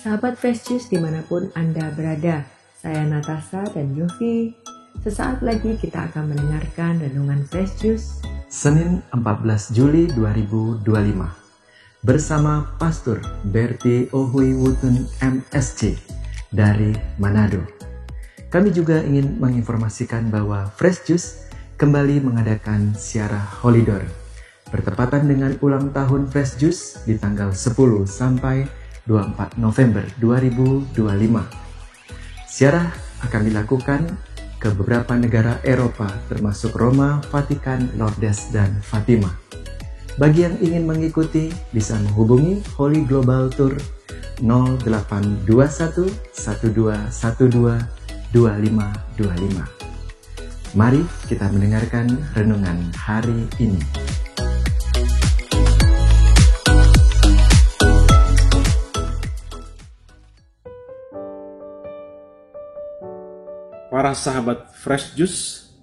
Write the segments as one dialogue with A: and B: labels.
A: Sahabat Fresh Juice dimanapun Anda berada, saya Natasha dan Yofi. Sesaat lagi kita akan mendengarkan Renungan Fresh Juice
B: Senin 14 Juli 2025 bersama Pastor Berti Ohui Wutun MSC dari Manado. Kami juga ingin menginformasikan bahwa Fresh Juice kembali mengadakan siarah Holidor bertepatan dengan ulang tahun Fresh Juice di tanggal 10 sampai 24 November 2025. Siarah akan dilakukan ke beberapa negara Eropa termasuk Roma, Vatikan, Lourdes, dan Fatima. Bagi yang ingin mengikuti bisa menghubungi Holy Global Tour 0821 1212 2525. Mari kita mendengarkan renungan hari ini.
C: Para sahabat Fresh Juice,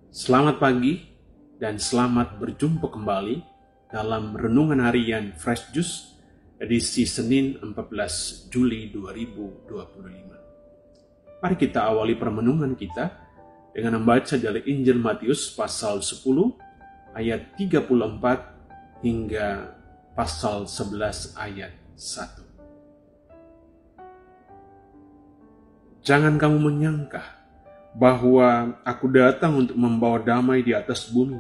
C: selamat pagi dan selamat berjumpa kembali dalam Renungan Harian Fresh Juice edisi Senin 14 Juli 2025. Mari kita awali permenungan kita dengan membaca dari Injil Matius pasal 10 ayat 34 hingga pasal 11 ayat 1. Jangan kamu menyangka bahwa aku datang untuk membawa damai di atas bumi.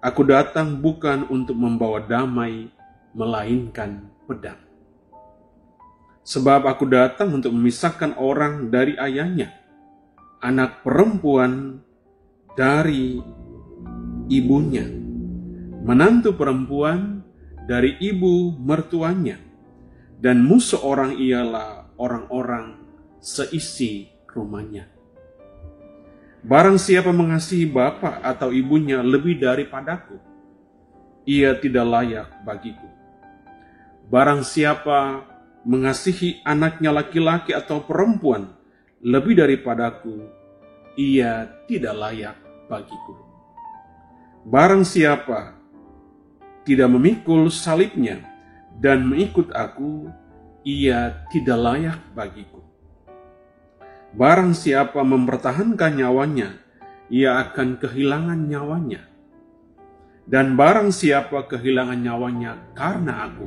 C: Aku datang bukan untuk membawa damai, melainkan pedang. Sebab aku datang untuk memisahkan orang dari ayahnya, anak perempuan dari ibunya, menantu perempuan dari ibu mertuanya, dan musuh orang ialah orang-orang seisi rumahnya. Barang siapa mengasihi bapa atau ibunya lebih daripadaku, ia tidak layak bagiku. Barang siapa mengasihi anaknya laki-laki atau perempuan lebih daripadaku, ia tidak layak bagiku. Barang siapa tidak memikul salibnya dan mengikut aku, ia tidak layak bagiku. Barang siapa mempertahankan nyawanya, ia akan kehilangan nyawanya. Dan barang siapa kehilangan nyawanya karena aku,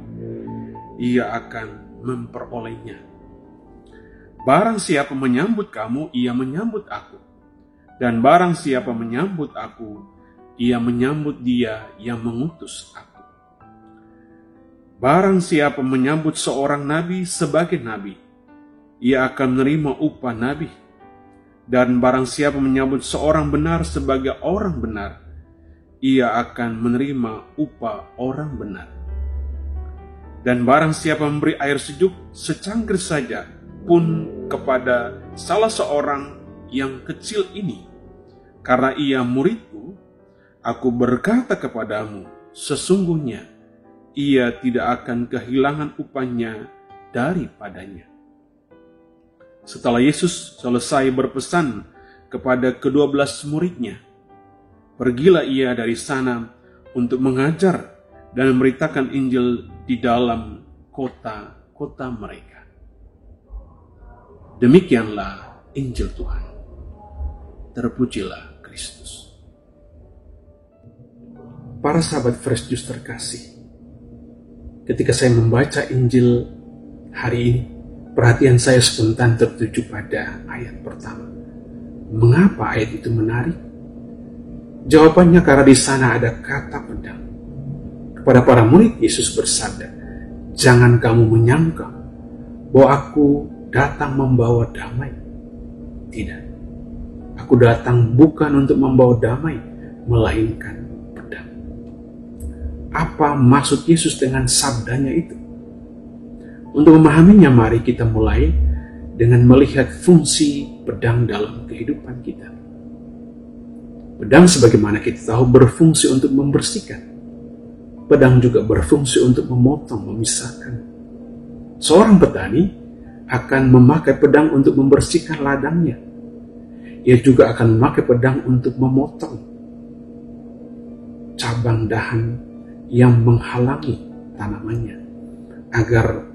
C: ia akan memperolehnya. Barang siapa menyambut kamu, ia menyambut aku. Dan barang siapa menyambut aku, ia menyambut dia yang mengutus aku. Barang siapa menyambut seorang nabi sebagai nabi, ia akan menerima upah nabi. Dan barang siapa menyambut seorang benar sebagai orang benar, ia akan menerima upah orang benar. Dan barang siapa memberi air sejuk secangkir saja pun kepada salah seorang yang kecil ini, karena ia muridku, aku berkata kepadamu, sesungguhnya ia tidak akan kehilangan upahnya daripadanya. Setelah Yesus selesai berpesan kepada ke-12 muridnya, pergilah ia dari sana untuk mengajar dan memberitakan Injil di dalam kota-kota mereka. Demikianlah Injil Tuhan. Terpujilah Kristus. Para sahabat Fresh Juice terkasih, ketika saya membaca Injil hari ini, perhatian saya spontan tertuju pada ayat pertama. Mengapa ayat itu menarik? Jawabannya karena di sana ada kata pedang. Kepada para murid Yesus bersabda, jangan kamu menyangka bahwa aku datang membawa damai. Tidak, aku datang bukan untuk membawa damai, melainkan pedang. Apa maksud Yesus dengan sabdanya itu? Untuk memahaminya, mari kita mulai dengan melihat fungsi pedang dalam kehidupan kita. Pedang sebagaimana kita tahu berfungsi untuk membersihkan. Pedang juga berfungsi untuk memotong, memisahkan. Seorang petani akan memakai pedang untuk membersihkan ladangnya. Ia juga akan memakai pedang untuk memotong cabang dahan yang menghalangi tanamannya, agar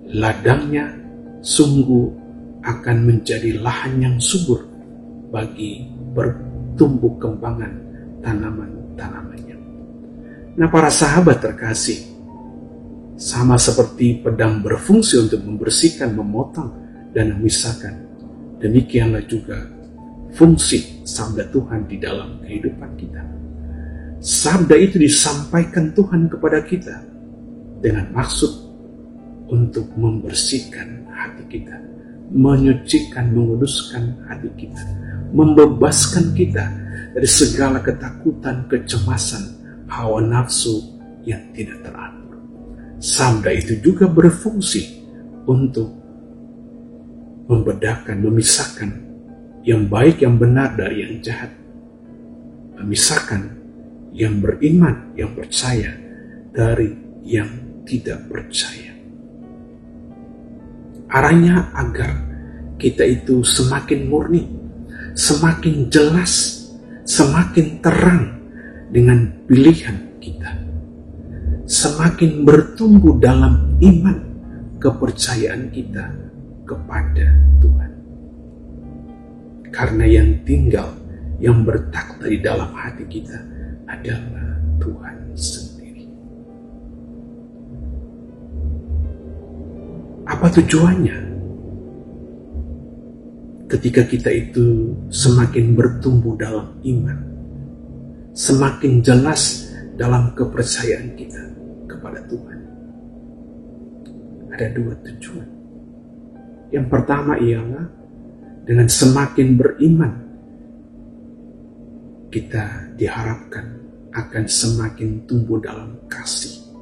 C: ladangnya sungguh akan menjadi lahan yang subur bagi bertumbuh kembangan tanaman-tanamannya. Nah, para sahabat terkasih, sama seperti pedang berfungsi untuk membersihkan, memotong, dan memisahkan, demikianlah juga fungsi sabda Tuhan di dalam kehidupan kita. Sabda itu disampaikan Tuhan kepada kita dengan maksud untuk membersihkan hati kita, menyucikan, menguduskan hati kita, membebaskan kita dari segala ketakutan, kecemasan, hawa nafsu yang tidak teratur. Sabda itu juga berfungsi untuk membedakan, memisahkan yang baik, yang benar dari yang jahat, memisahkan yang beriman, yang percaya dari yang tidak percaya. Arahnya agar kita itu semakin murni, semakin jelas, semakin terang dengan pilihan kita, semakin bertumbuh dalam iman, kepercayaan kita kepada Tuhan. Karena yang tinggal, yang bertakhta di dalam hati kita adalah Tuhan sendiri. Apa tujuannya? Ketika kita itu semakin bertumbuh dalam iman, semakin jelas dalam kepercayaan kita kepada Tuhan, ada dua tujuan. Yang pertama ialah dengan semakin beriman, kita diharapkan akan semakin tumbuh dalam kasih,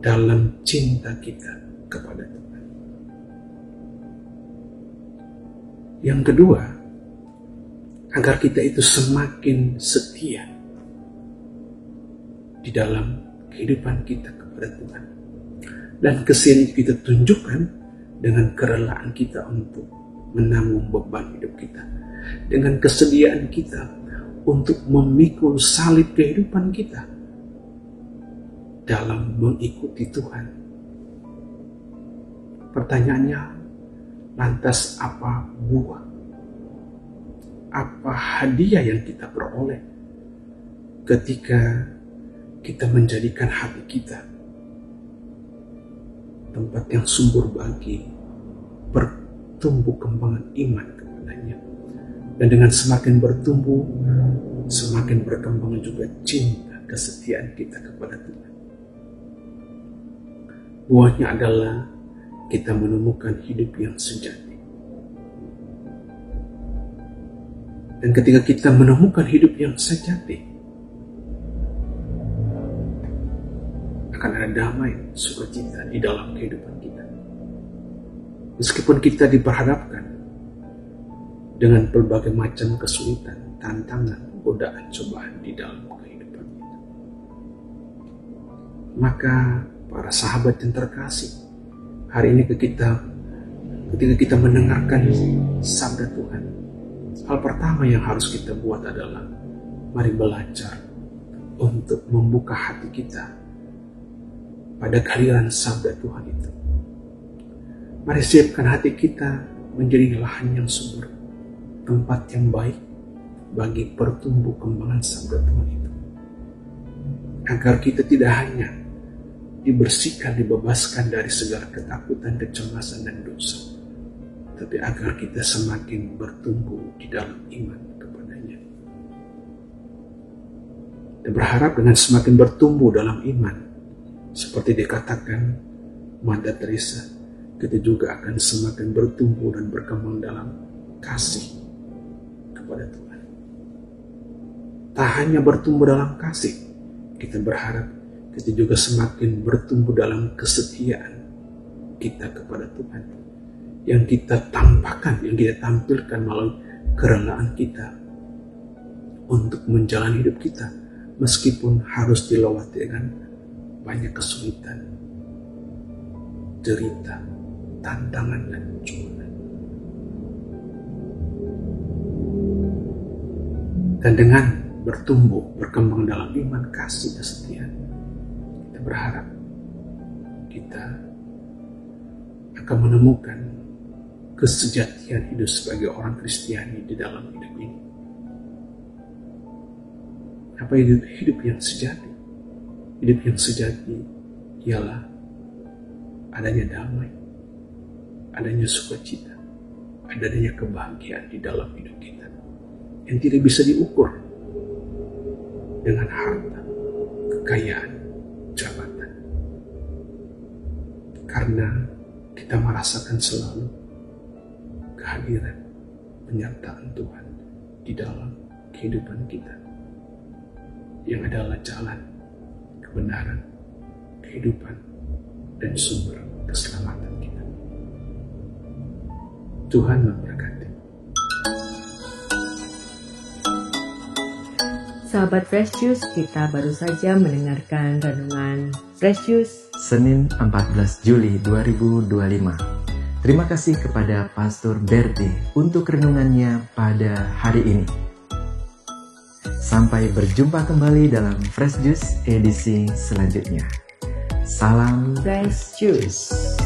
C: dalam cinta kita kepada Tuhan. Yang kedua, agar kita itu semakin setia di dalam kehidupan kita kepada Tuhan. Dan kesetiaan itu kita tunjukkan dengan kerelaan kita untuk menanggung beban hidup kita, dengan kesediaan kita untuk memikul salib kehidupan kita dalam mengikuti Tuhan. Pertanyaannya, lantas apa buah, apa hadiah yang kita peroleh ketika kita menjadikan hati kita tempat yang subur bagi bertumbuh kembangan iman kepadanya. Dan dengan semakin bertumbuh, semakin berkembang juga cinta, kesetiaan kita kepada Tuhan. Buahnya adalah kita menemukan hidup yang sejati. Dan ketika kita menemukan hidup yang sejati, akan ada damai, sukacita di dalam kehidupan kita. Meskipun kita diperhadapkan dengan berbagai macam kesulitan, tantangan, godaan, cobaan di dalam kehidupan kita. Maka para sahabat yang terkasih, hari ini ketika kita mendengarkan sabda Tuhan, hal pertama yang harus kita buat adalah mari belajar untuk membuka hati kita pada kehadiran sabda Tuhan itu. Mari siapkan hati kita menjadi lahan yang subur, tempat yang baik bagi pertumbuh kembangan sabda Tuhan itu. Agar kita tidak hanya dibersihkan, dibebaskan dari segala ketakutan, kecemasan, dan dosa, tapi agar kita semakin bertumbuh di dalam iman kepadanya. Dan berharap dengan semakin bertumbuh dalam iman, seperti dikatakan Mother Teresa, kita juga akan semakin bertumbuh dan berkembang dalam kasih kepada Tuhan. Tak hanya bertumbuh dalam kasih, kita berharap kita juga semakin bertumbuh dalam kesetiaan kita kepada Tuhan, yang kita tampakkan, yang kita tampilkan melalui kerelaan kita untuk menjalani hidup kita, meskipun harus dilewati dengan banyak kesulitan, derita, tantangan, dan cobaan. Dan dengan bertumbuh, berkembang dalam iman, kasih, kesetiaan, kita berharap kita akan menemukan kesejatian hidup sebagai orang Kristiani di dalam hidup ini. Apa hidup yang sejati? Hidup yang sejati ialah adanya damai, adanya sukacita, adanya kebahagiaan di dalam hidup kita yang tidak bisa diukur dengan harta, kekayaan, jabatan. Karena kita merasakan selalu kehadiran, penyertaan Tuhan di dalam kehidupan kita, yang adalah jalan, kebenaran, kehidupan, dan sumber keselamatan kita. Tuhan memberkati.
A: Sahabat Fresh Juice, kita baru saja mendengarkan renungan Fresh Juice
B: Senin 14 Juli 2025. Terima kasih kepada Pastor Berti untuk renungannya pada hari ini. Sampai berjumpa kembali dalam Fresh Juice edisi selanjutnya. Salam
A: Fresh Juice.